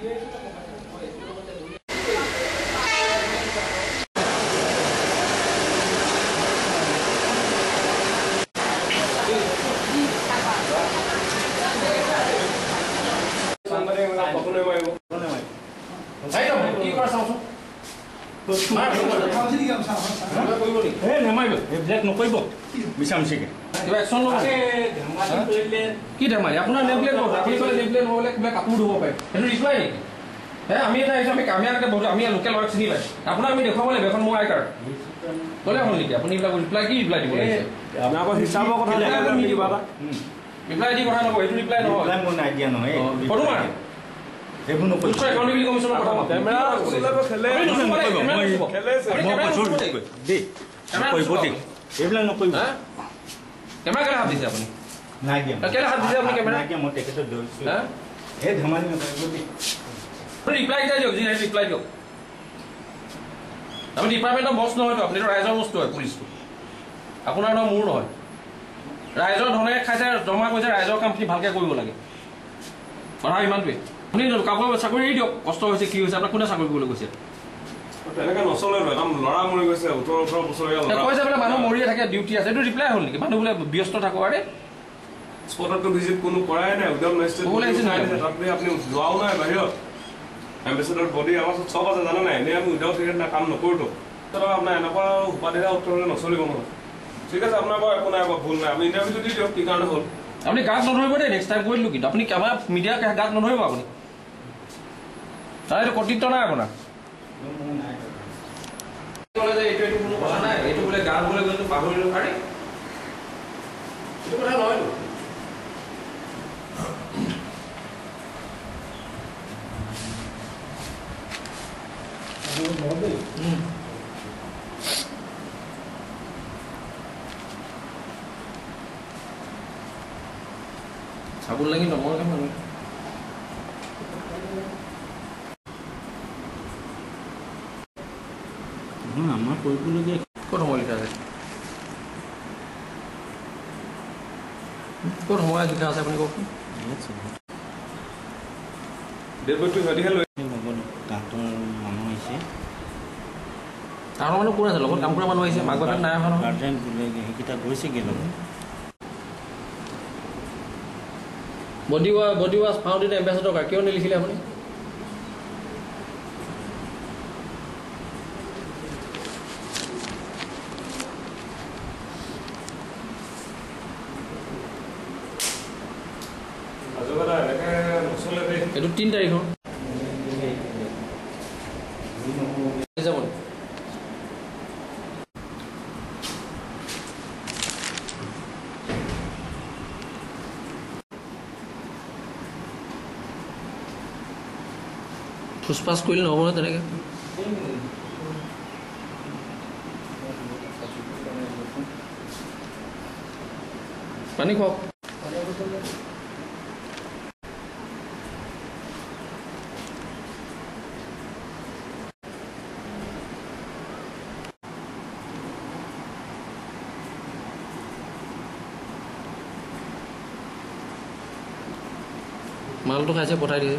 কি ধেমালি আপোনাৰ নেমপ্লেট হ'ব আপুনি ক'লে নেমপ্লেট হ'লে কিবা কাপোৰ ধুব পাৰে সেইটো ৰিকুৱাই নেকি আমি এটা আহিছোঁ আমি আগতে বহুত আমি লোকেল হয় চিনি পাই আপোনাক আমি দেখুৱাব লাগিব এখন মোৰ আই কাৰ্ড ক'লে হ'ল নেকি আপুনি এইবিলাক ৰিপ্লাই কি ৰিপ্লাই দিব লাগিছে আপোনালোকৰ হিচাপৰ কথা ৰিপ্লাই দি কথা নকওঁ এইটো ৰিপ্লাই নহয় মোৰ নাই দিয়া নহয় ফটো মাৰে এইবোৰ নকৰিব একাউণ্টেবিলিটি কমিশ্যনৰ কথা কেমেৰা এইবিলাক নকৰিব কেমেৰা কেলে হাত দিছে আপুনি নাই দিয়া কেলে হাত দিছে আপুনি কেমেৰা নাই দিয়া মই তেখেতক ধৰিছোঁ এই ধেমালি নকৰিব ৰিপ্লাই কেইটা দিয়ক যি ৰিপ্লাই দিয়ক আমি ডিপাৰ্টমেণ্টৰ বছ নহয়তো আপুনিতো ৰাইজৰ বস্তু হয় পুলিচটো আপোনাৰ নহয় মোৰ নহয় ৰাইজৰ ধনে খাইছে জমা কৰিছে ৰাইজৰ কামখিনি ভালকৈ কৰিব লাগে কথা ইমানটোৱে আপুনি কাপোৰ চাকৰি এৰি দিয়ক কষ্ট হৈছে কি হৈছে আপোনাক কোনে চাকৰি কৰিবলৈ কৈছে তেনেকৈ নচলে ল'ৰা মৰি গৈছে 18 বছৰীয়া কৈছে বোলে মানুহ মৰিয়ে থাকে ডিউটি আছে এইটো ৰিপ্লাই হ'ল নেকি মানুহ বোলে ব্যস্ত থাকো আৰে স্পটতো ভিজিট কোনো কৰাই নাই উদ্যম তাতে আপুনি যোৱাও নাই বাহিৰত এম্বেচেডৰ বডি আমাৰ চব আছে জানা নাই এনেই আমি উইদাউট টিকেট কাম নকৰোঁতো আপোনাৰ এনেকুৱা উপাধিৰে উত্তৰ হ'লে নচলিব নহয় ঠিক আছে আপোনাৰ বাৰু একো নাই ভুল নাই আপুনি ইণ্টাৰভিউটো দি দিয়ক কি কাৰণে হ'ল আপুনি গাত নধৰিব দেই নেক্সট টাইম কৰিলোঁ কিন্তু আপুনি আমাৰ মিডিয়া গাত নধৰিব আপুনি তাৰ এইটো কৰ্তৃত্ব নাই আপোনাৰ ক'লে যে এইটো কোনো কথা নাই এইটো বোলে গাত বোলে গৈছোঁ পাহৰিলোঁ আৰে এইটো কথা নহয়তো চাবোন লাগি নমৰকে মানুহ আমাৰ কৰিবলগীয়া ক'ত সময় লিখা আছে ক'ত সময় লিখা আছে আপুনি কওকচোন ডেটটো সিহঁতিহে লৈ তাহাঁতৰ মানুহ আহিছে তাৰ মানুহ কোন আছে লগত কাম কৰা মানুহ আহিছে মাক বাপেক নাই অহা নহয় গাৰ্জেন সেইকেইটা গৈছেগৈ লগত বডি ৱাছ ফাউণ্টেইন এম্বেচেডৰ কিয় নিলিখিলে আপুনি এইটো 3 তাৰিখৰ যাব ফুচফাচ কৰিলে নহ'ব নহয় তেনেকৈ পানী খুৱাওক মালটো খাইছে পঠাই দিছে